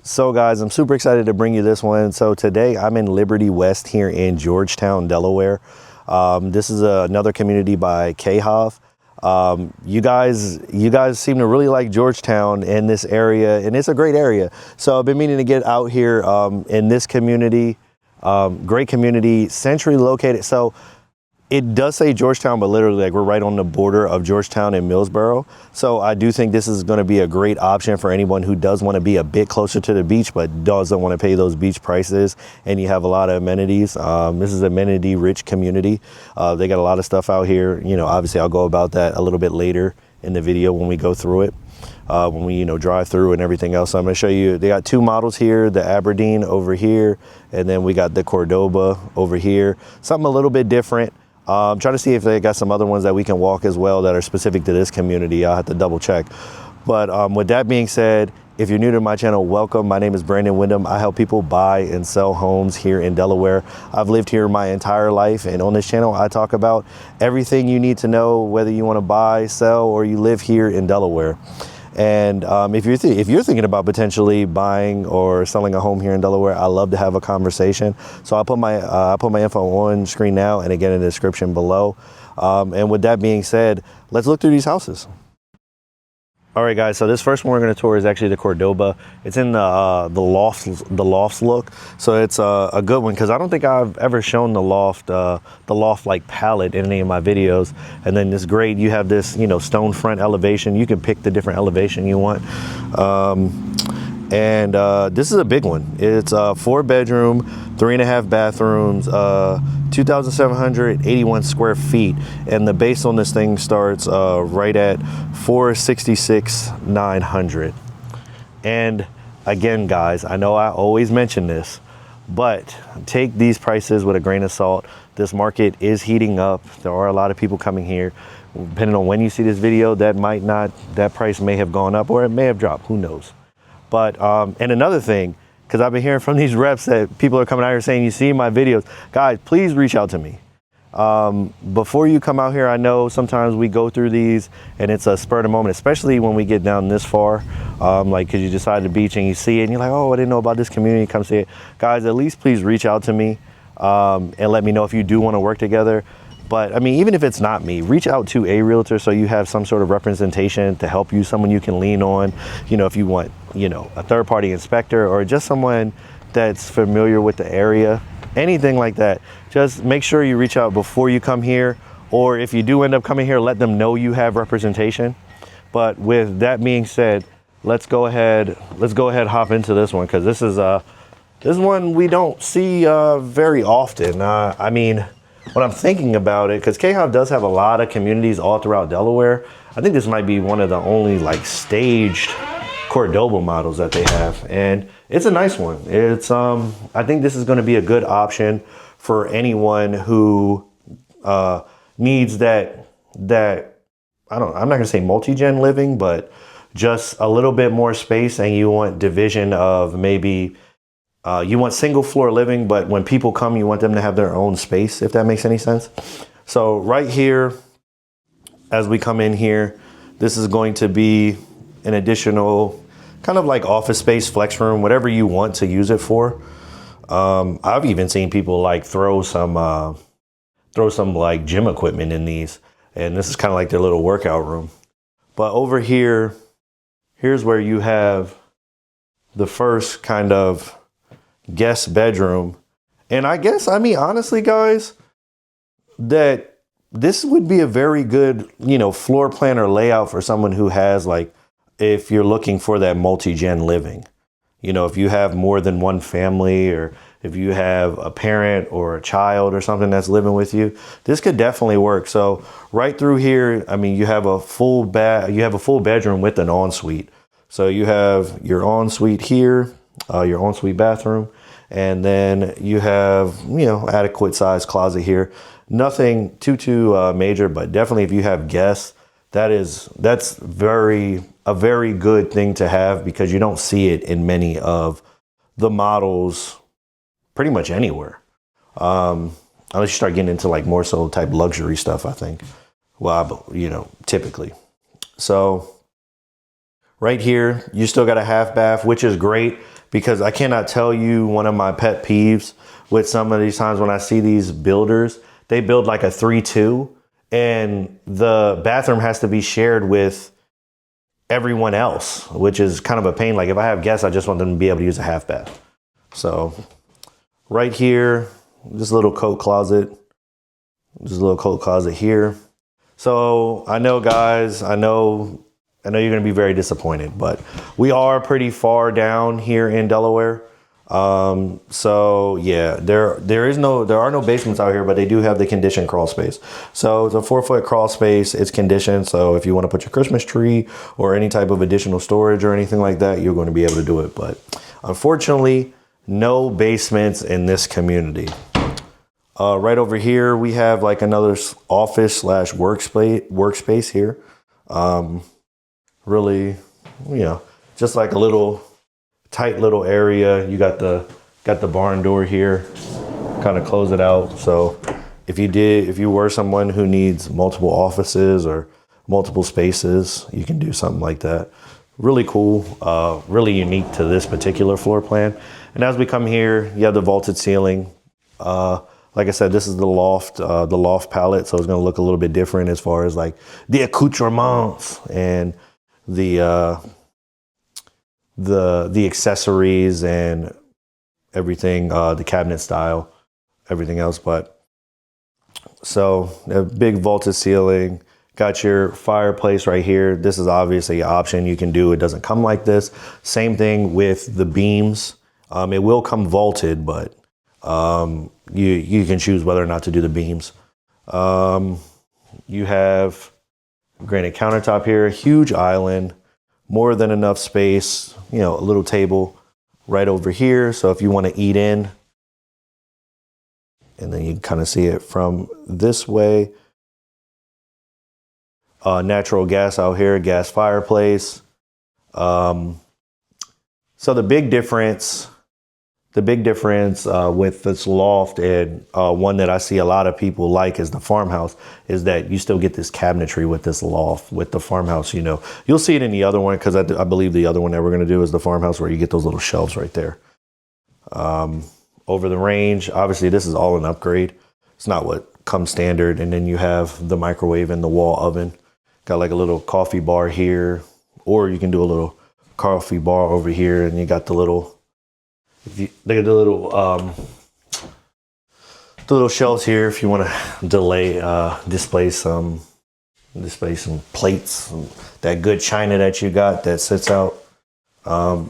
So guys, I'm super excited to bring you this one. So today I'm in Liberty West here in Georgetown, Delaware. This is another community by K Hov. You guys seem to really like Georgetown in this area, and it's a great area. So I've been meaning to get out here in this community. Great community, centrally located. So it does say Georgetown, but literally like we're right on the border of Georgetown and Millsboro. So I do think this is going to be a great option for anyone who does want to be a bit closer to the beach, but doesn't want to pay those beach prices. And you have a lot of amenities. This is an amenity rich community. They got a lot of stuff out here. You know, obviously I'll go about that a little bit later in the video when we go through it. When we, drive through and everything else. So I'm going to show you, they got two models here, the Aberdeen over here, and then we got the Cordoba over here. Something a little bit different. Trying to see if they got some other ones that we can walk as well that are specific to this community. I'll have to double check. But with that being said, if you're new to my channel, welcome. My name is Brandon Windom. I help people buy and sell homes here in Delaware. I've lived here my entire life, and on this channel, I talk about everything you need to know, whether you want to buy, sell, or you live here in Delaware. And if you're thinking about potentially buying or selling a home here in Delaware, I love to have a conversation. So I'll put my info on screen now and again in the description below. And with that being said, let's look through these houses. All right, guys, so this first one we're going to tour is actually the Cordoba. It's in the lofts look. So it's a good one because I don't think I've ever shown the loft like palette in any of my videos. And then this great, you have this, stone front elevation. You can pick the different elevation you want. And this is a big one. It's a 4-bedroom, 3.5 bathrooms, 2,781 square feet. And the base on this thing starts right at $466,900. And again, guys, I know I always mention this, but take these prices with a grain of salt. This market is heating up. There are a lot of people coming here. Depending on when you see this video, that price may have gone up or it may have dropped. Who knows? But, and another thing, because I've been hearing from these reps that people are coming out here saying, you see my videos, guys, please reach out to me. Before you come out here, I know sometimes we go through these and it's a spur of the moment, especially when we get down this far, like, cause you decide the beach and you see it and you're like, oh, I didn't know about this community, come see it. Guys, at least please reach out to me, and let me know if you do want to work together. But I mean, even if it's not me, reach out to a realtor so you have some sort of representation to help you, someone you can lean on, if you want, a third-party inspector or just someone that's familiar with the area, anything like that. Just make sure you reach out before you come here, or if you do end up coming here, let them know you have representation. But with that being said, let's go ahead, hop into this one, because this is one we don't see very often. I mean, when I'm thinking about it, because K Hov does have a lot of communities all throughout Delaware, I think this might be one of the only like staged Cordoba models that they have, and it's a nice one. It's I think this is going to be a good option for anyone who needs that I'm not gonna say multi-gen living, but just a little bit more space, and you want division of maybe you want single floor living, but when people come, you want them to have their own space, if that makes any sense. So right here, as we come in here, this is going to be an additional kind of like office space, flex room, whatever you want to use it for. I've even seen people like throw some like gym equipment in these, and this is kind of like their little workout room. But over here, here's where you have the first kind of guest bedroom. And I guess, I mean, honestly, guys, that this would be a very good, floor plan or layout for someone who has, like, if you're looking for that multi-gen living, if you have more than one family, or if you have a parent or a child or something that's living with you, this could definitely work. So right through here, I mean, you have a full bedroom with an ensuite. So you have your ensuite here, your ensuite bathroom, and then you have, adequate size closet here. Nothing too major, but definitely if you have guests, that's a very good thing to have, because you don't see it in many of the models pretty much anywhere. Unless you start getting into like more so type luxury stuff, I think. Well, typically. So right here, you still got a half bath, which is great. because I cannot tell you one of my pet peeves with some of these times when I see these builders, they build like a 3-2 and the bathroom has to be shared with everyone else, which is kind of a pain. Like if I have guests, I just want them to be able to use a half bath. So right here, this little coat closet, here. So I know, guys, I know you're going to be very disappointed, but we are pretty far down here in Delaware. So yeah, there are no basements out here, but they do have the conditioned crawl space. So it's a 4-foot crawl space. It's conditioned. So if you want to put your Christmas tree or any type of additional storage or anything like that, you're going to be able to do it. But unfortunately, no basements in this community. Right over here, we have like another office / workspace here. Really, just like a little tight little area. You got the barn door here, kind of close it out. So if you were someone who needs multiple offices or multiple spaces, you can do something like that. Really cool, really unique to this particular floor plan. And as we come here, you have the vaulted ceiling. Like I said, this is the loft palette, so it's going to look a little bit different as far as like the accoutrements and the accessories and everything, the cabinet style, everything else. But so a big vaulted ceiling, got your fireplace right here. This is obviously an option you can do. It doesn't come like this. Same thing with the beams. It will come vaulted, but you can choose whether or not to do the beams. You have granite countertop here, huge island, more than enough space, a little table right over here. So if you want to eat in, and then you can kind of see it from this way. Natural gas out here, gas fireplace. So the big difference with this loft and one that I see a lot of people like is the farmhouse, is that you still get this cabinetry with this loft. With the farmhouse, you'll see it in the other one, because I believe the other one that we're going to do is the farmhouse, where you get those little shelves right there. Over the range, obviously this is all an upgrade. It's not what comes standard. And then you have the microwave and the wall oven. Got like a little coffee bar here, or you can do a little coffee bar over here, and you got the little, look at the little shelves here if you want to display some plates, that good china that you got that sits out.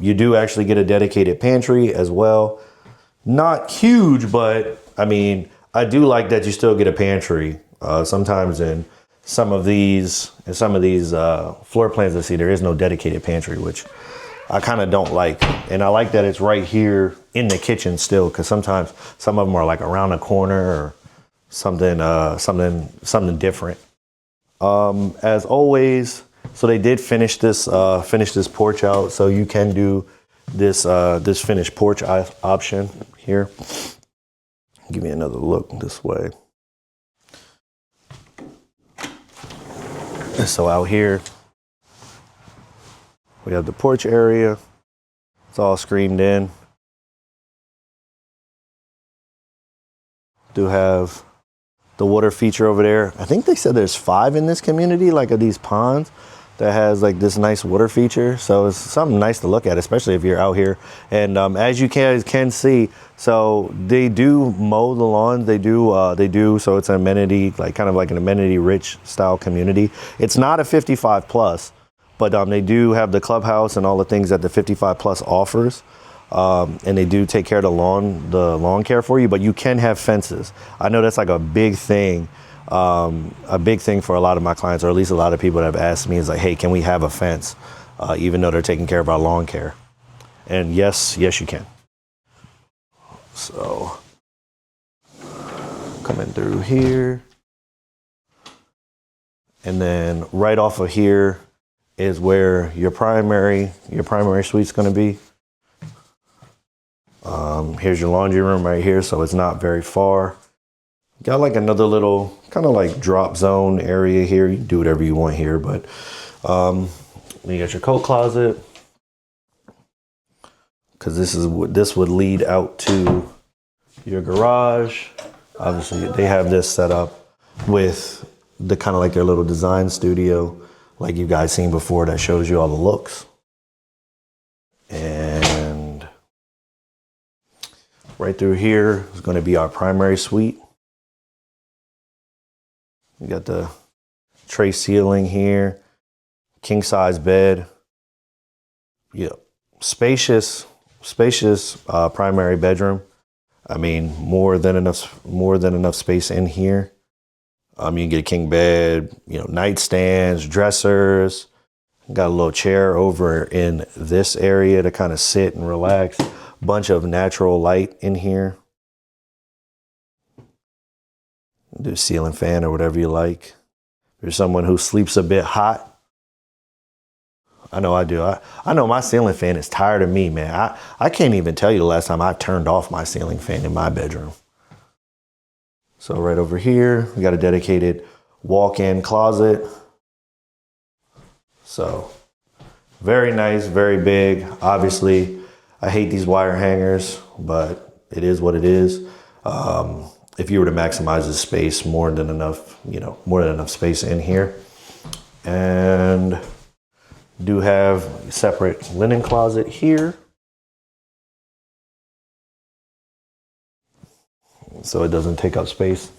You do actually get a dedicated pantry as well. Not huge, but I mean, I do like that you still get a pantry. Sometimes in some of these floor plans I see, there is no dedicated pantry, which I kind of don't like. And I like that it's right here in the kitchen still, because sometimes some of them are like around the corner or something different. As always, so they did finish this porch out, so you can do this finished porch option here. Give me another look this way. So out here, we have the porch area. It's all screened in. Do have the water feature over there. I think they said there's 5 in this community, like of these ponds, that has like this nice water feature. So it's something nice to look at, especially if you're out here. And as you can see, so they do mow the lawns. They do. So it's an amenity, like kind of like an amenity rich style community. It's not a 55 plus, but they do have the clubhouse and all the things that the 55 plus offers. And they do take care of the lawn care for you, but you can have fences. I know that's like a big thing for a lot of my clients, or at least a lot of people that have asked me, is like, hey, can we have a fence? Even though they're taking care of our lawn care. And yes, you can. So coming through here, and then right off of here is where your primary suite's going to be. Here's your laundry room right here, so it's not very far. Got like another little kind of like drop zone area here. You can do whatever you want here, but you got your coat closet. because this would lead out to your garage. Obviously, they have this set up with the kind of like their little design studio, like you guys seen before, that shows you all the looks. And right through here is going to be our primary suite. You got the tray ceiling here, king size bed. Yeah, spacious primary bedroom. I mean, more than enough space in here. You can get a king bed, nightstands, dressers. Got a little chair over in this area to kind of sit and relax. Bunch of natural light in here. Do a ceiling fan or whatever you like. If you're someone who sleeps a bit hot, I know I do. I know my ceiling fan is tired of me, man. I can't even tell you the last time I turned off my ceiling fan in my bedroom. So right over here, we got a dedicated walk-in closet. So very nice, very big. Obviously, I hate these wire hangers, but it is what it is. If you were to maximize the space, more than enough space in here. And do have a separate linen closet here. So it doesn't take up space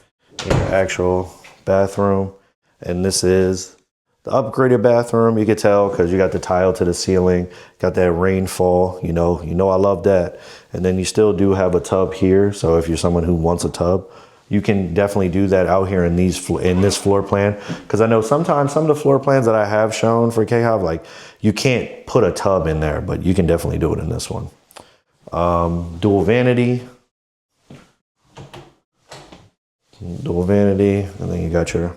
in your actual bathroom. And this is the upgraded bathroom. You can tell because you got the tile to the ceiling, got that rainfall, you know I love that. And then you still do have a tub here. So if you're someone who wants a tub, you can definitely do that out here in this floor plan. Because I know sometimes some of the floor plans that I have shown for K Hov, like you can't put a tub in there, but you can definitely do it in this one. Dual vanity, and then you got your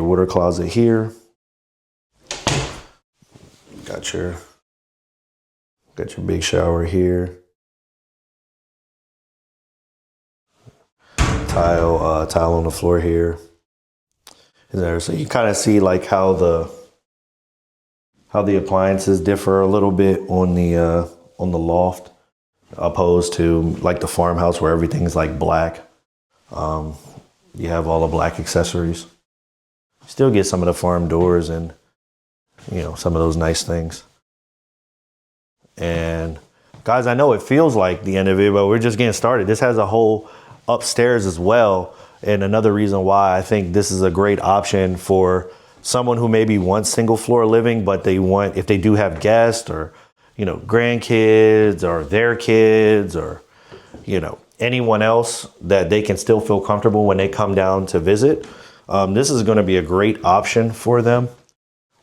water closet here. Got your big shower here. Tile on the floor here. And there, so you kind of see like how the appliances differ a little bit on the loft, opposed to like the farmhouse where everything's like black. You have all the black accessories. Still get some of the farm doors and some of those nice things. And guys, I know it feels like the end of it, but we're just getting started. This has a whole upstairs as well. And another reason why I think this is a great option for someone who maybe wants single floor living, but if they do have guests or, grandkids or their kids or, anyone else, that they can still feel comfortable when they come down to visit. This is going to be a great option for them.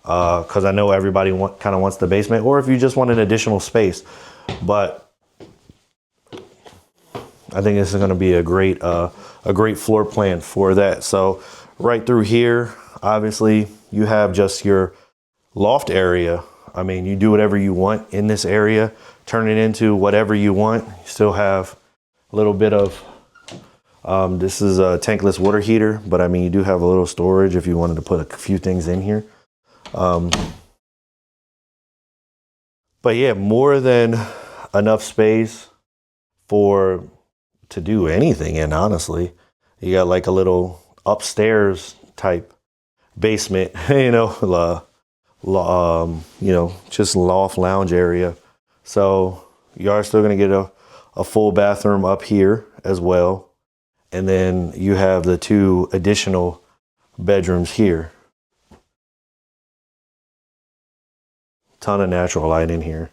Because I know everybody kind of wants the basement, or if you just want an additional space. But I think this is going to be a great floor plan for that. So right through here, obviously, you have just your loft area. I mean, you do whatever you want in this area, turn it into whatever you want. You still have a little bit of, this is a tankless water heater, but I mean, you do have a little storage if you wanted to put a few things in here. But yeah, more than enough space to do anything in, honestly. You got like a little upstairs type basement, just loft lounge area. So you are still going to get a full bathroom up here as well. And then you have the 2 additional bedrooms here. Ton of natural light in here.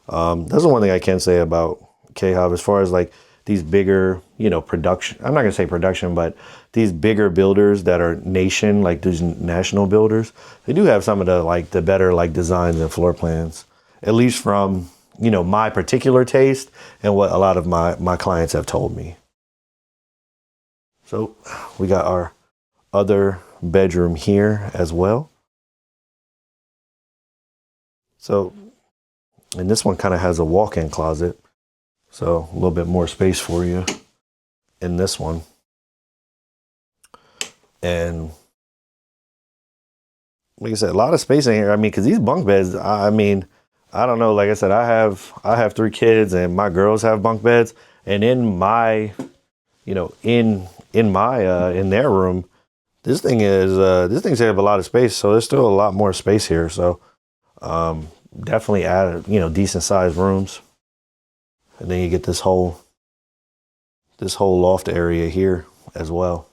That's the one thing I can say about K Hov as far as like these bigger, production. I'm not gonna say production, but these bigger builders that are like these national builders, they do have some of the better like designs and floor plans, at least from my particular taste and what a lot of my clients have told me. So we got our other bedroom here as well. So, and this one kind of has a walk-in closet. So a little bit more space for you in this one. And like I said, a lot of space in here. I mean, because these bunk beds, I mean, I don't know. Like I said, I have 3 kids, and my girls have bunk beds. And in my, in their room, this thing's have a lot of space. So there's still a lot more space here. So definitely add decent sized rooms, and then you get this whole loft area here as well.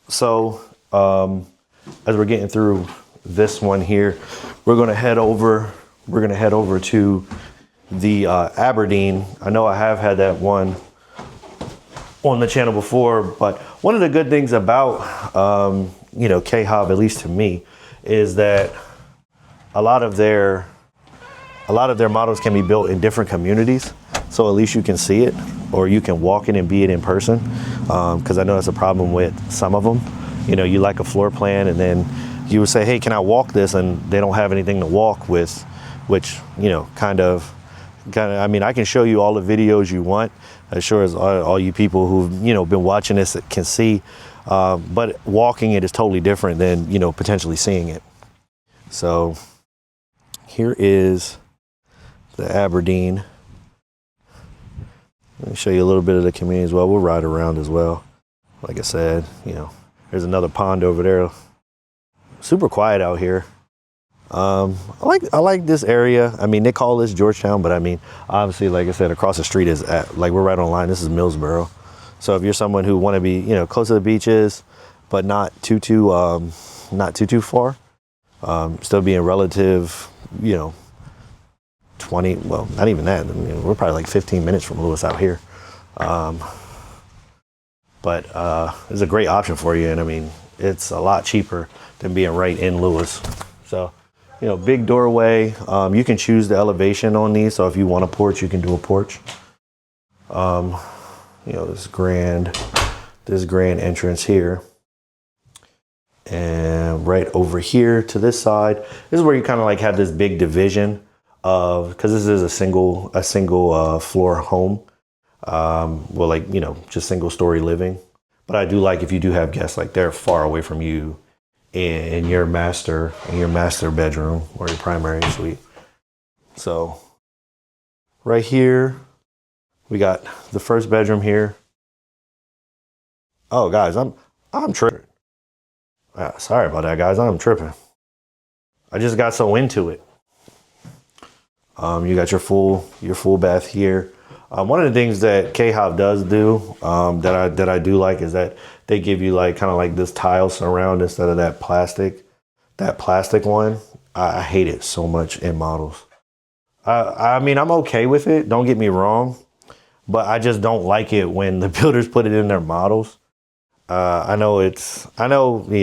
So as we're getting through this one here, we're gonna head over to the Aberdeen. I know I have had that one on the channel before, but one of the good things about K Hov, at least to me, is that a lot of their models can be built in different communities. So at least you can see it, or you can walk in and be it in person. Because I know that's a problem with some of them. You like a floor plan, and then you would say, hey, can I walk this? And they don't have anything to walk with, which, kind of, I mean, I can show you all the videos you want, as sure as all you people who've, been watching this can see. But walking it is totally different than, potentially seeing it. So here is the Aberdeen. Let me show you a little bit of the community as well. We'll ride around as well. Like I said, there's another pond over there. Super quiet out here. I like this area. I mean, they call this Georgetown, but I mean, obviously, like I said, across the street is we're right on line. This is Millsboro. So if you're someone who want to be, close to the beaches, but not too far, still being relative, 20, well, not even that. I mean, we're probably like 15 minutes from Lewis out here. But it's a great option for you. And I mean, it's a lot cheaper than being right in Lewis. So, big doorway. You can choose the elevation on these. So if you want a porch, you can do a porch. This grand entrance here. And right over here to this side, this is where you kind of like have this big division of, because this is a single floor home. Just single story living. But I do like, if you do have guests, like they're far away from you in your master bedroom or your primary suite. So right here, we got the first bedroom here. Oh guys, I'm tripping. Sorry about that, guys. I'm tripping. I just got so into it. You got your full bath here. One of the things that K Hov does do, that I do like, is that they give you like kind of like this tile surround instead of that plastic one. I hate it so much in models. I mean, I'm okay with it. Don't get me wrong, but I just don't like it when the builders put it in their models. I know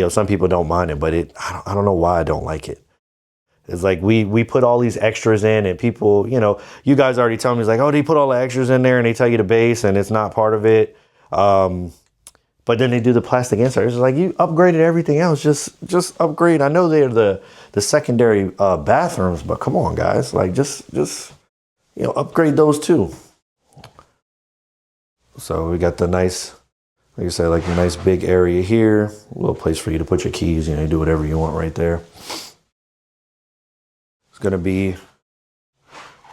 some people don't mind it, but I don't know why I don't like it. It's like we put all these extras in, and people, you guys already tell me, it's like, oh, they put all the extras in there and they tell you the base and it's not part of it. But then they do the plastic inserts. It's like, you upgraded everything else. Just upgrade. I know they're the secondary bathrooms, but come on, guys. Like just upgrade those too. So we got the nice, like I said, like a nice big area here. A little place for you to put your keys. You do whatever you want right there. Going to be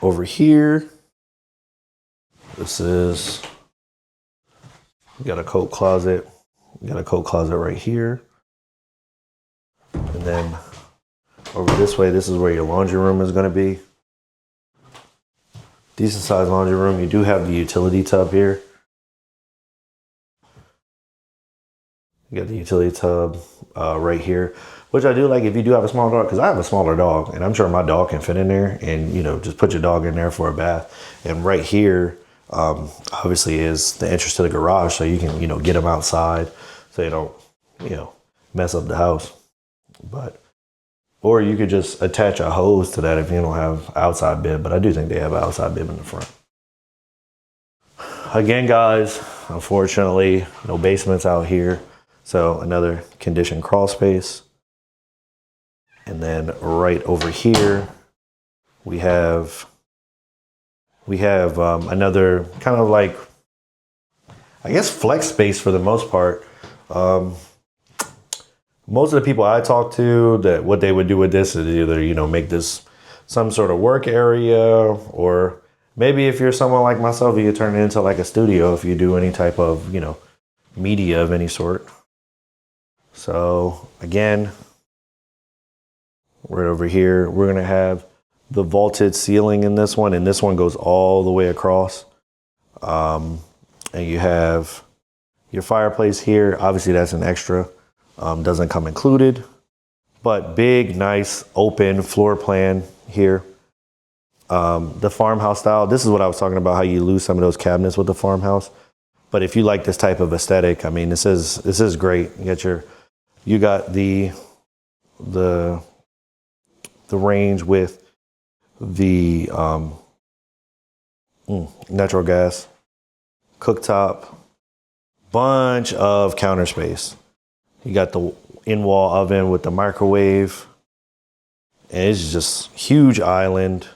over here. This is, we got a coat closet. We got a coat closet right here. And then over this way, this is where your laundry room is going to be. Decent sized laundry room. You do have the utility tub here. You got the utility tub right here, which I do like if you do have a small dog, because I have a smaller dog, and I'm sure my dog can fit in there, and just put your dog in there for a bath. And right here, obviously, is the entrance to the garage, so you can get them outside, so you don't mess up the house. Or you could just attach a hose to that if you don't have outside bib, but I do think they have an outside bib in the front. Again, guys, unfortunately, no basements out here. So another conditioned crawl space. And then right over here, we have another kind of like, I guess, flex space for the most part. most of the people I talk to, that what they would do with this is either, make this some sort of work area, or maybe if you're someone like myself, you could turn it into like a studio if you do any type of, media of any sort. So again, right over here, we're going to have the vaulted ceiling in this one, and this one goes all the way across. And you have your fireplace here. Obviously, that's an extra. Doesn't come included, but big, nice, open floor plan here. The farmhouse style, this is what I was talking about, how you lose some of those cabinets with the farmhouse. But if you like this type of aesthetic, I mean, this is great. You got the range with the natural gas cooktop, bunch of counter space. You got the in-wall oven with the microwave, and it's just huge island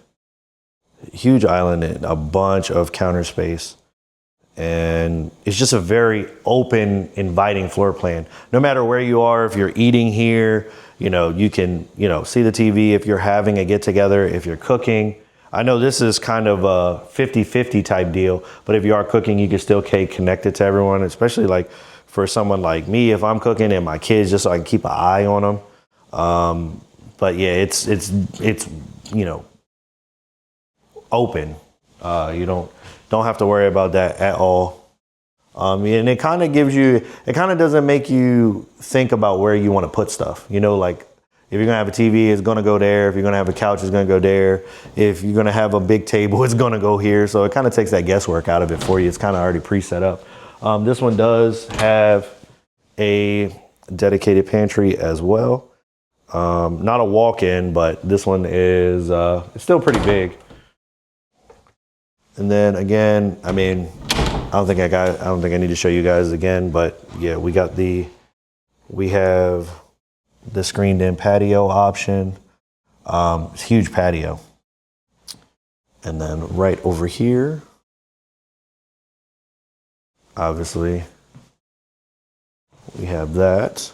and a bunch of counter space. And it's just a very open, inviting floor plan. No matter where you are, if you're eating here, you can, see the TV if you're having a get together, if you're cooking. I know this is kind of a 50-50 type deal, but if you are cooking, you can still stay connected to everyone, especially like for someone like me, if I'm cooking, and my kids, just so I can keep an eye on them. But yeah, it's open. You don't have to worry about that at all. And it kind of doesn't make you think about where you want to put stuff. Like if you're gonna have a TV, it's gonna go there. If you're gonna have a couch, it's gonna go there. If you're gonna have a big table, it's gonna go here. So it kind of takes that guesswork out of it for you. It's kind of already pre-set up. This one does have a dedicated pantry as well. Not a walk-in, but this one is it's still pretty big. And then again, I mean, I don't think I need to show you guys again, but yeah, we have the screened in patio option. It's a huge patio. And then right over here, obviously, we have that.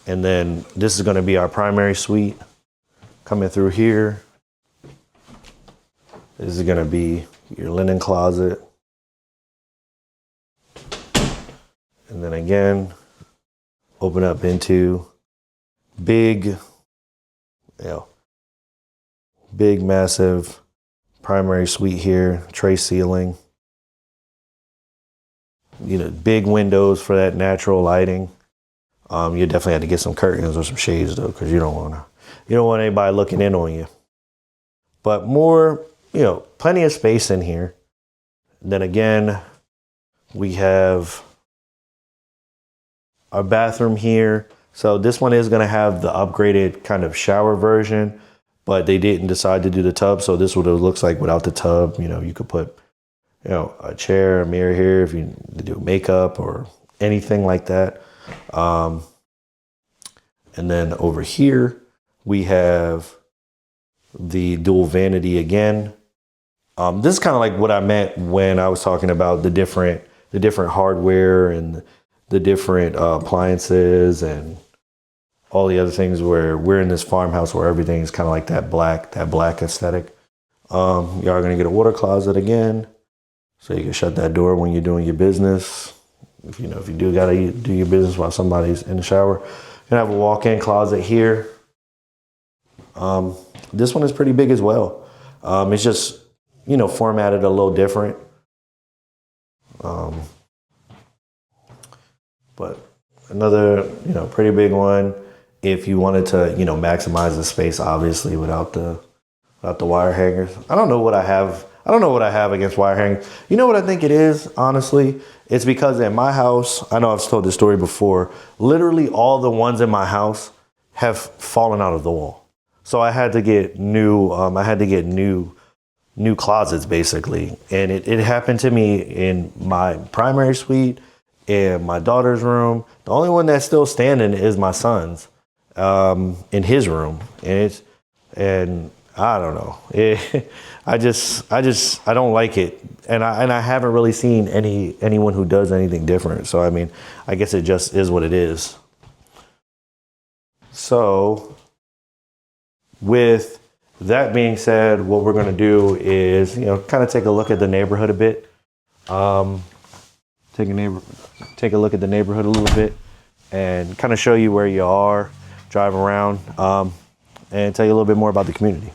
And then this is going to be our primary suite coming through here. This is going to be your linen closet. And then again, open up into big, massive primary suite here, tray ceiling. Big windows for that natural lighting. You definitely had to get some curtains or some shades though, because you don't want anybody looking in on you. But more, plenty of space in here. Then again, we have our bathroom here. So this one is going to have the upgraded kind of shower version, but they didn't decide to do the tub. So this is what it looks like without the tub. You could put, a chair, a mirror here if you do makeup or anything like that. And then over here, we have the dual vanity again. This is kind of like what I meant when I was talking about the different hardware and the different appliances and all the other things, where we're in this farmhouse where everything is kind of like that black aesthetic. You are going to get a water closet again, so you can shut that door when you're doing your business. If you do got to do your business while somebody's in the shower. You're going to have a walk-in closet here. This one is pretty big as well. It's just, formatted a little different. But another, pretty big one. If you wanted to, maximize the space, obviously, without the wire hangers. I don't know what I have against wire hangers. You know what I think it is, honestly? It's because in my house, I know I've told this story before, literally all the ones in my house have fallen out of the wall. So I had to get new closets, basically. And it happened to me in my primary suite, in my daughter's room. The only one that's still standing is my son's, in his room. And I don't know. I don't like it. And I haven't really seen anyone who does anything different. So, I mean, I guess it just is what it is. So with that being said, what we're going to do is, kind of take a look at the neighborhood a bit. Take a look at the neighborhood a little bit and kind of show you where you are, drive around, and tell you a little bit more about the community.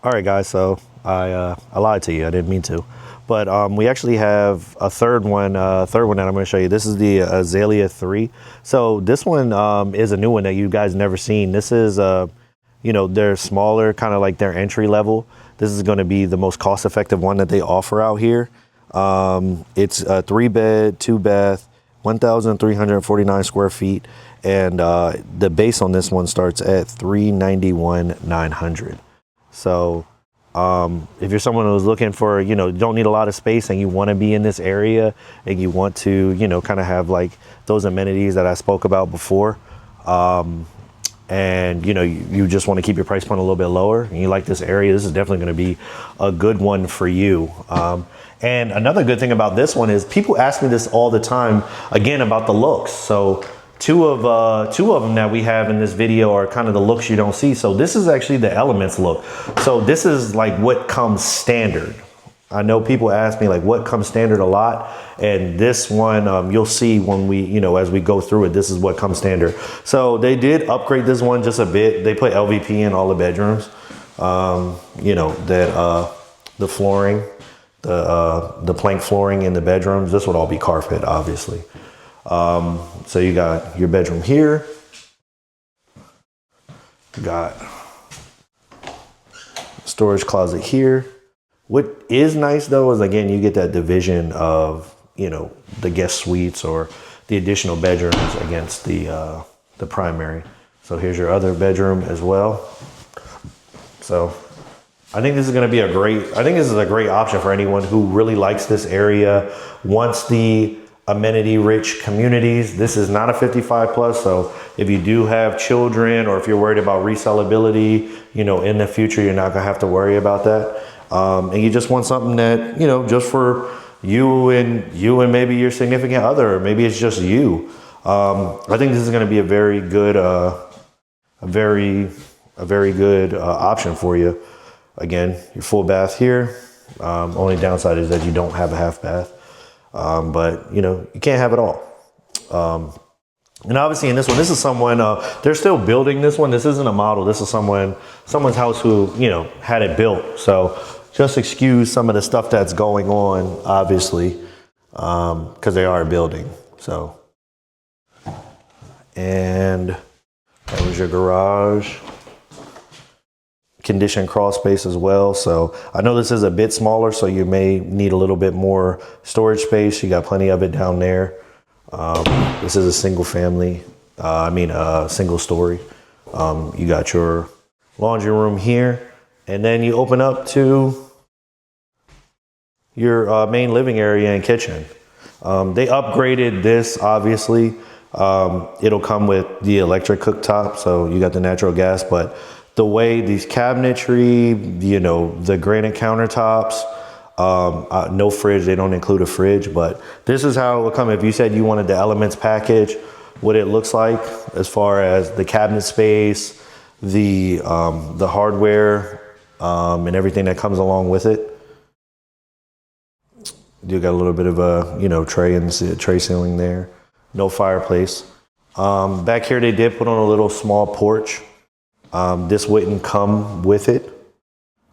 All right, guys. So I lied to you. I didn't mean to, but we actually have a third one that I'm going to show you. This is the Azalea 3. So this one is a new one that you guys never seen. This is they're smaller, kind of like their entry level. This is going to be the most cost effective one that they offer out here. It's a 3-bed, 2-bath, 1,349 square feet. And the base on this one starts at $391,900. So if you're someone who's looking for, don't need a lot of space and you want to be in this area and you want to, kind of have like those amenities that I spoke about before, and you just want to keep your price point a little bit lower and you like this area, this is definitely going to be a good one for you. And another good thing about this one is people ask me this all the time, again, about the looks. So two of them that we have in this video are kind of the looks you don't see. So this is actually the Elements look. So this is like what comes standard. I know people ask me like what comes standard a lot, and this one you'll see when we, as we go through it, this is what comes standard. So they did upgrade this one just a bit. They put LVP in all the bedrooms. The flooring, the plank flooring in the bedrooms. This would all be carpet, obviously. So you got your bedroom here. You got storage closet here. What is nice though is, again, you get that division of, the guest suites or the additional bedrooms against the primary. So here's your other bedroom as well. So I think this is going to be a great option for anyone who really likes this area, wants the amenity rich communities. This is not a 55 plus. So if you do have children or if you're worried about resellability, in the future, you're not gonna have to worry about that. And you just want something that, just for you and maybe your significant other, or maybe it's just you. I think this is going to be a very good option for you. Again, your full bath here. Only downside is that you don't have a half bath. But you can't have it all. And obviously in this one, this is someone, they're still building this one. This isn't a model. This is someone's house who, had it built. So just excuse some of the stuff that's going on, obviously, because they are building. So, and that was your garage. Conditioned crawl space as well. So I know this is a bit smaller, so you may need a little bit more storage space. You got plenty of it down there. This is a single family, single story. You got your laundry room here, and then you open up to your main living area and kitchen. They upgraded this, obviously. It'll come with the electric cooktop, so you got the natural gas, but the way these cabinetry, the granite countertops, no fridge, they don't include a fridge, but this is how it would come. If you said you wanted the Elements package, what it looks like as far as the cabinet space, the hardware, and everything that comes along with it. You got a little bit of a, tray ceiling there, no fireplace. Back here, they did put on a little small porch. This wouldn't come with it.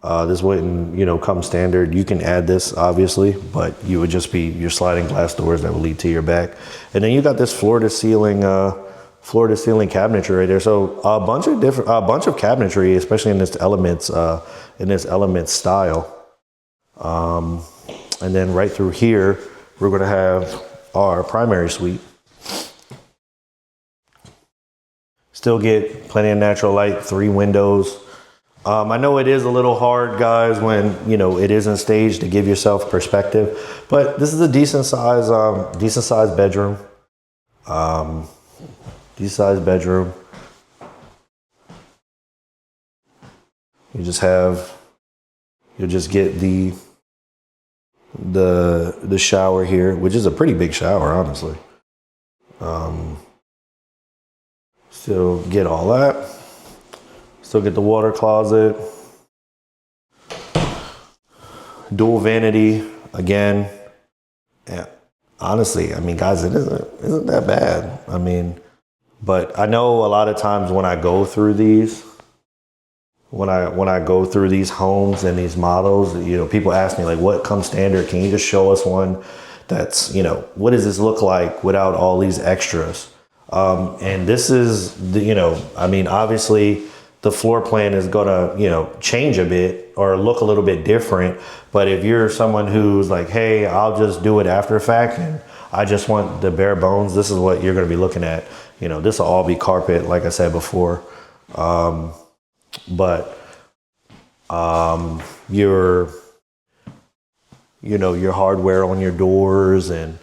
This wouldn't, come standard. You can add this, obviously, but you would just be your sliding glass doors that will lead to your back. And then you got this floor to ceiling cabinetry right there. So a bunch of cabinetry, especially in this Elements style. And then right through here, we're going to have our primary suite. Still get plenty of natural light, 3 windows. I know it is a little hard, guys, when it isn't staged, to give yourself perspective, but this is a decent size bedroom. Decent size bedroom. You'll just get the shower here, which is a pretty big shower, honestly. Still get all that. Still get the water closet. Dual vanity again. Yeah. Honestly, I mean, guys, it isn't that bad. I mean, but I know a lot of times when I go through these, when I go through these homes and these models, you know, people ask me like, what comes standard? Can you just show us one that's, you know, what does this look like without all these extras? And this is the, you know, I mean, obviously the floor plan is gonna, you know, change a bit or look a little bit different. But if you're someone who's like, hey, I'll just do it after the fact and I just want the bare bones, this is what you're gonna be looking at. You know, this will all be carpet, like I said before. But your, you know, your hardware on your doors and,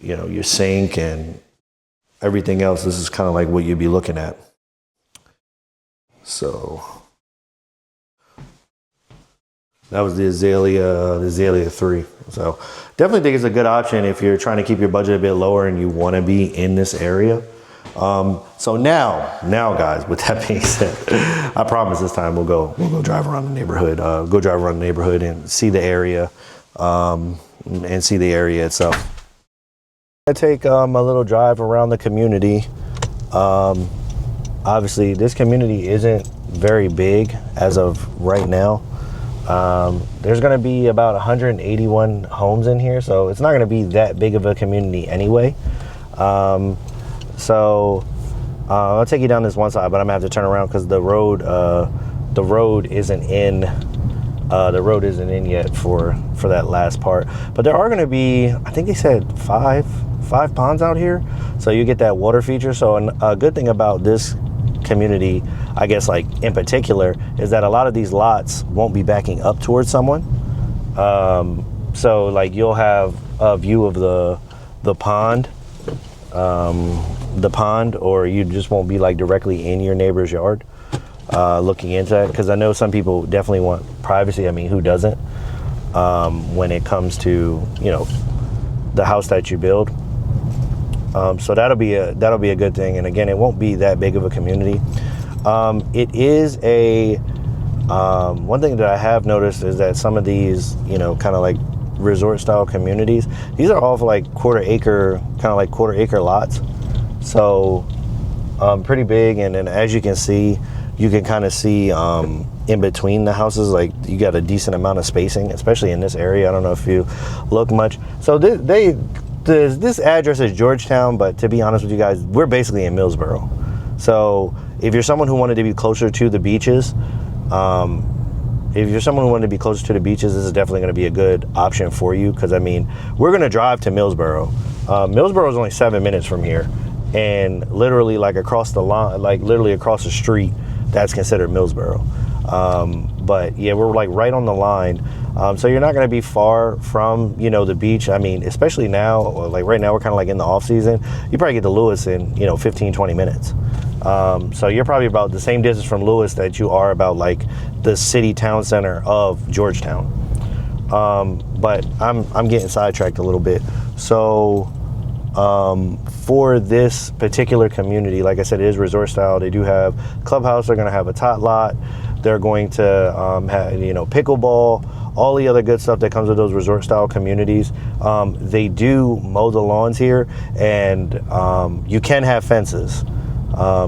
you know, your sink and everything else, this is kind of like what you'd be looking at. So that was the Azalea 3. So definitely think it's a good option if you're trying to keep your budget a bit lower and you want to be in this area. So now guys, with that being said, I promise this time we'll go drive around the neighborhood, and see the area, and see the area itself. I take a little drive around the community. Obviously this community isn't very big as of right now. There's going to be about 181 homes in here, so it's not going to be that big of a community anyway. So I'll take you down this one side, but I'm gonna have to turn around because the road isn't in. The road isn't in yet for that last part. But there are gonna be, I think they said five ponds out here, so you get that water feature. So a good thing about this community, I guess, like in particular, is that a lot of these lots won't be backing up towards someone. So like you'll have a view of the pond. Or you just won't be like directly in your neighbor's yard looking into it, because I know some people definitely want privacy. I mean, who doesn't when it comes to, you know, the house that you build. So that'll be a good thing, and again, it won't be that big of a community. It is a one thing that I have noticed is that some of these, you know, kind of like resort style communities, these are all for like quarter acre lots, so pretty big. And then as you can see, you can kind of see in between the houses, like you got a decent amount of spacing, especially in this area. I don't know if you look much. So this address is Georgetown, but to be honest with you guys, we're basically in Millsboro. So if you're someone who wanted to be closer to the beaches, this is definitely going to be a good option for you, because I mean, we're going to drive to Millsboro. Millsboro is only 7 minutes from here, and literally like across the line, like literally across the street, that's considered Millsboro. But yeah, we're like right on the line. So you're not going to be far from, you know, the beach. I mean, especially now, like right now, we're kind of like in the off season. You probably get to Lewis in, you know, 15, 20 minutes. So you're probably about the same distance from Lewis that you are about like the city town center of Georgetown. But I'm getting sidetracked a little bit. So for this particular community, like I said, it is resort style. They do have clubhouse. They're going to have a tot lot. They're going to have, you know, pickleball, all the other good stuff that comes with those resort style communities. They do mow the lawns here, and you can have fences. I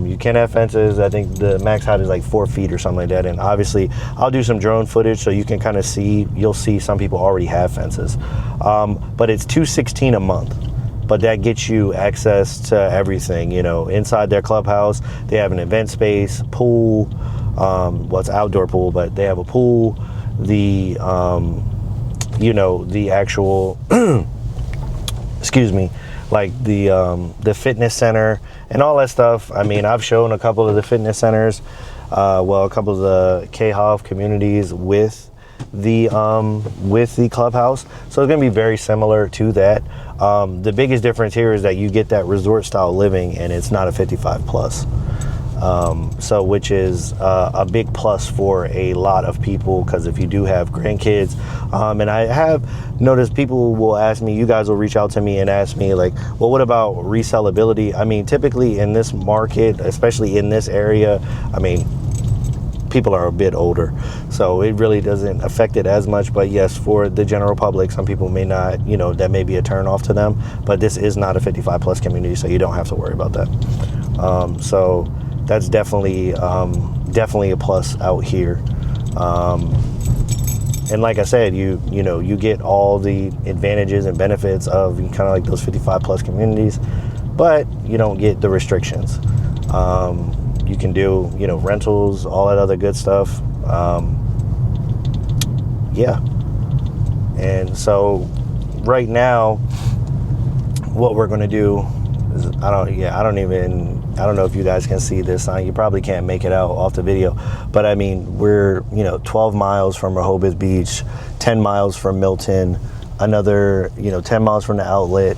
think the max height is like 4 feet or something like that. And obviously I'll do some drone footage so you can kind of see, you'll see some people already have fences. But it's $216 a month. But that gets you access to everything, you know, inside their clubhouse. They have an event space, pool, it's outdoor pool, but they have a pool, the, you know, the actual, excuse me, like the fitness center and all that stuff. I mean, I've shown a couple of the fitness centers, a couple of the K Hov communities with the clubhouse. So it's gonna be very similar to that. The biggest difference here is that you get that resort style living, and it's not a 55 plus. So which is a big plus for a lot of people, because if you do have grandkids, and I have noticed people will ask me, you guys will reach out to me and ask me like, well, what about resellability? I mean, typically in this market, especially in this area, I mean, people are a bit older, so it really doesn't affect it as much. But yes, for the general public, some people may not, you know, that may be a turn off to them, but this is not a 55 plus community, so you don't have to worry about that. So that's definitely a plus out here. And like I said, you know, you get all the advantages and benefits of kind of like those 55 plus communities, but you don't get the restrictions. You can do, you know, rentals, all that other good stuff. Yeah. And so right now, what we're going to do is, I don't know if you guys can see this. You probably can't make it out off the video, but I mean, we're, you know, 12 miles from Rehoboth Beach, 10 miles from Milton, another, you know, 10 miles from the outlet,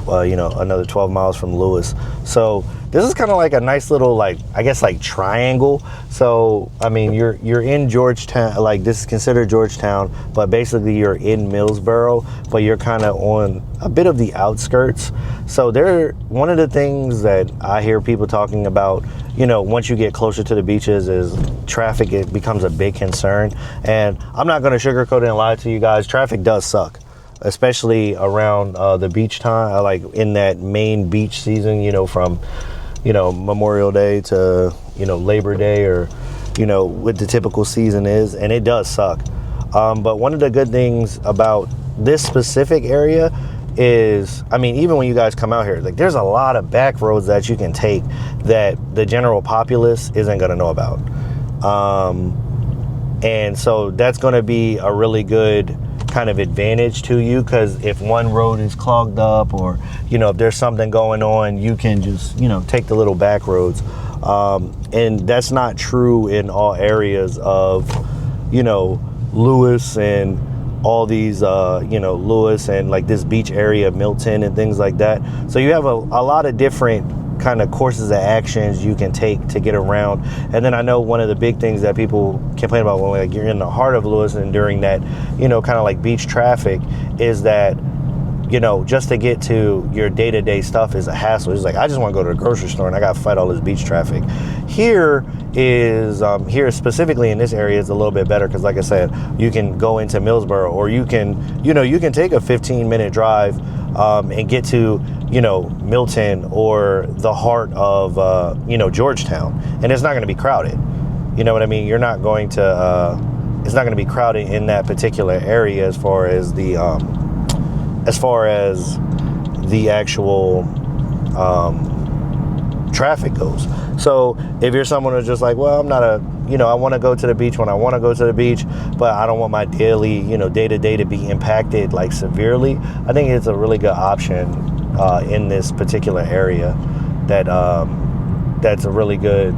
you know, another 12 miles from Lewis. So this is kind of like a nice little, like, I guess, like triangle. So I mean, you're in Georgetown, like this is considered Georgetown, but basically you're in Millsboro, but you're kind of on a bit of the outskirts. So one of the things that I hear people talking about, you know, once you get closer to the beaches, is traffic. It becomes a big concern, and I'm not going to sugarcoat it and lie to you guys. Traffic does suck, especially around the beach time, like in that main beach season, you know, from, you know, Memorial Day to, you know, Labor Day, or, you know, what the typical season is, and it does suck. But one of the good things about this specific area is, I mean, even when you guys come out here, like there's a lot of back roads that you can take that the general populace isn't going to know about. And so that's going to be a really good kind of advantage to you, because if one road is clogged up, or, you know, if there's something going on, you can just, you know, take the little back roads. And that's not true in all areas of, you know, Lewis and all these, you know, Lewis and like this beach area, Milton and things like that. So you have a lot of different kind of courses of actions you can take to get around. And then I know one of the big things that people complain about when like you're in the heart of Lewis and during that, you know, kind of like beach traffic, is that, you know, just to get to your day-to-day stuff is a hassle. It's like, I just want to go to the grocery store and I got to fight all this beach traffic. Here specifically in this area is a little bit better, because like I said, you can go into Millsboro, or you can, you know, you can take a 15-minute drive and get to, you know, Milton or the heart of, you know, Georgetown, and it's not going to be crowded. You know what I mean? You're not going to, it's not going to be crowded in that particular area as far as the actual traffic goes. So if you're someone who's just like, well, I'm not I want to go to the beach when I want to go to the beach, but I don't want my daily, you know, day-to-day to be impacted like severely, I think it's a really good option in this particular area. That's a really good,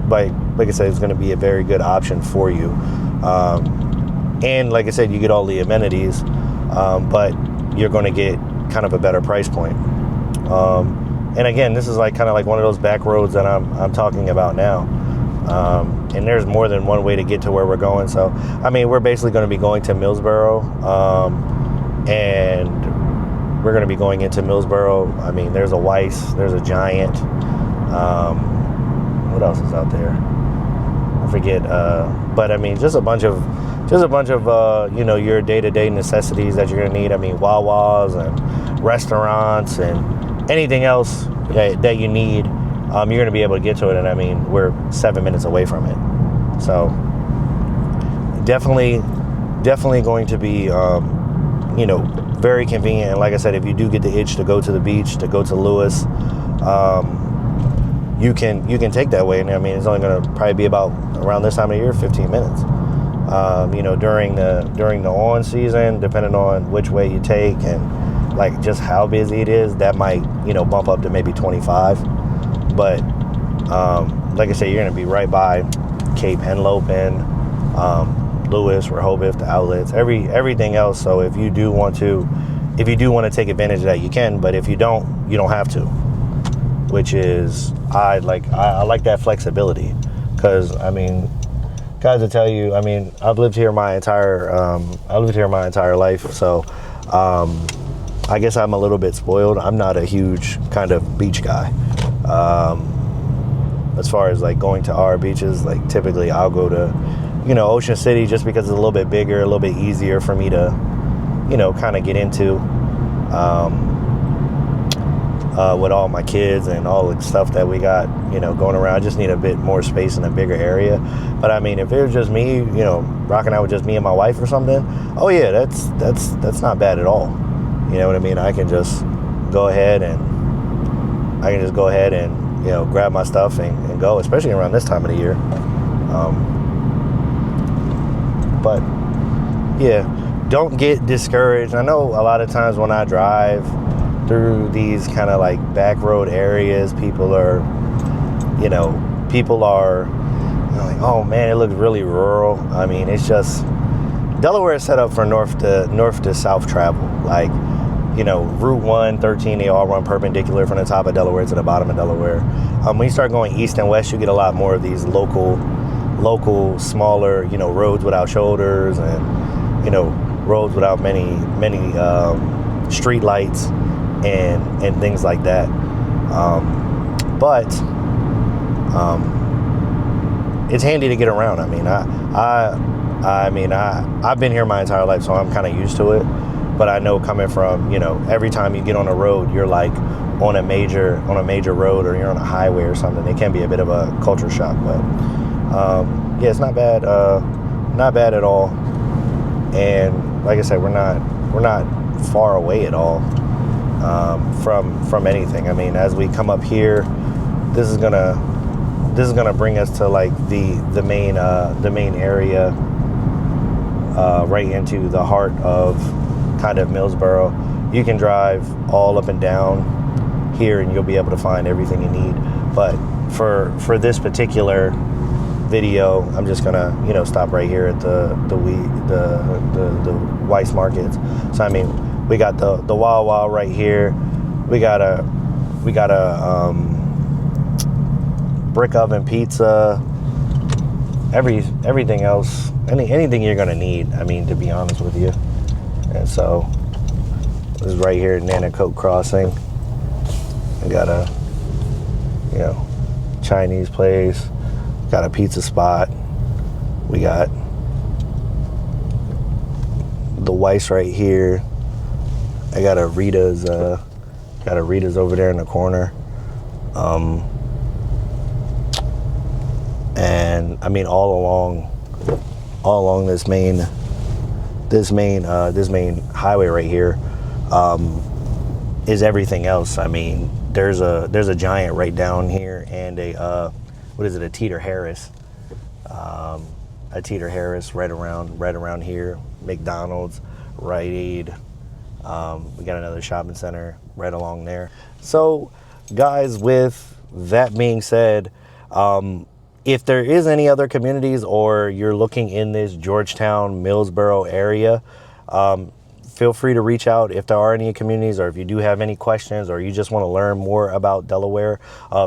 like I said, it's going to be a very good option for you. And like I said, you get all the amenities, but you're going to get kind of a better price point. And again, this is like kind of like one of those back roads that I'm talking about now. And there's more than one way to get to where we're going. So, I mean, we're basically going to be going to Millsboro, and we're going to be going into Millsboro. I mean, there's a Weiss, there's a Giant. What else is out there? I forget. But I mean, just a bunch of you know, your day-to-day necessities that you're going to need. I mean, Wawas and restaurants and anything else that you need, you're going to be able to get to it. And I mean, we're 7 minutes away from it. So definitely going to be, you know, very convenient. And like I said, if you do get the itch to go to the beach, to go to Lewis, you can take that way. And I mean, it's only going to probably be about around this time of year, 15 minutes. You know, during the on season, depending on which way you take and like just how busy it is, that might, you know, bump up to maybe 25. But like I said, you're going to be right by Cape Henlopen, Lewis, Rehoboth, the outlets, everything else. So if you do want to take advantage of that, you can. But if you don't have to, which is I like that flexibility, because I mean, guys will tell you, I mean, I've lived here my entire life, so I guess I'm a little bit spoiled. I'm not a huge kind of beach guy. As far as like going to our beaches, like typically I'll go to, you know, Ocean City, just because it's a little bit bigger, a little bit easier for me to, you know, kind of get into with all my kids and all the stuff that we got, you know, going around. I just need a bit more space in a bigger area. But I mean, if it was just me, you know, rocking out with just me and my wife or something, oh yeah, that's not bad at all. You know what I mean? I can just go ahead and you know, grab my stuff and go, especially around this time of the year. But yeah, don't get discouraged. I know a lot of times when I drive through these kind of like back road areas, people are like, oh man, it looks really rural. I mean, it's just, Delaware is set up for north to south travel. Like, you know, Route 1, 13, they all run perpendicular from the top of Delaware to the bottom of Delaware. When you start going east and west, you get a lot more of these local, smaller, you know, roads without shoulders, and, you know, roads without many street lights and things like that. But it's handy to get around. I mean, I've been here my entire life, so I'm kind of used to it. But I know, coming from, you know, every time you get on a road, you're like on a major road, or you're on a highway or something, it can be a bit of a culture shock. But yeah, it's not bad at all. And like I said, we're not far away at all from anything. I mean, as we come up here, this is gonna bring us to like the main area, right into the heart of kind of Millsboro. You can drive all up and down here and you'll be able to find everything you need. But for this particular video, I'm just gonna, you know, stop right here at the Weiss markets. So I mean, we got the Wawa right here. We got a brick oven pizza. Everything else, anything you're gonna need, I mean, to be honest with you. And so this is right here at Nanticoke Crossing. I got a, you know, Chinese place, got a pizza spot. We got the Weiss right here. I got a Rita's over there in the corner. And I mean, all along this main highway right here is everything else. I mean, there's a Giant right down here, and a Teeter Harris, right around here. McDonald's, Rite Aid. We got another shopping center right along there. So, guys, with that being said, if there is any other communities, or you're looking in this Georgetown, Millsboro area, feel free to reach out if there are any communities, or if you do have any questions, or you just want to learn more about Delaware.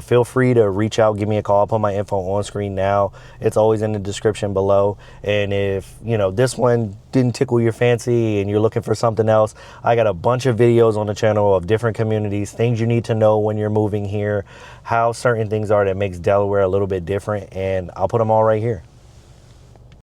Feel free to reach out, give me a call. I'll put my info on screen now. It's always in the description below. And if, you know, this one didn't tickle your fancy and you're looking for something else, I got a bunch of videos on the channel of different communities, things you need to know when you're moving here, how certain things are that makes Delaware a little bit different, and I'll put them all right here.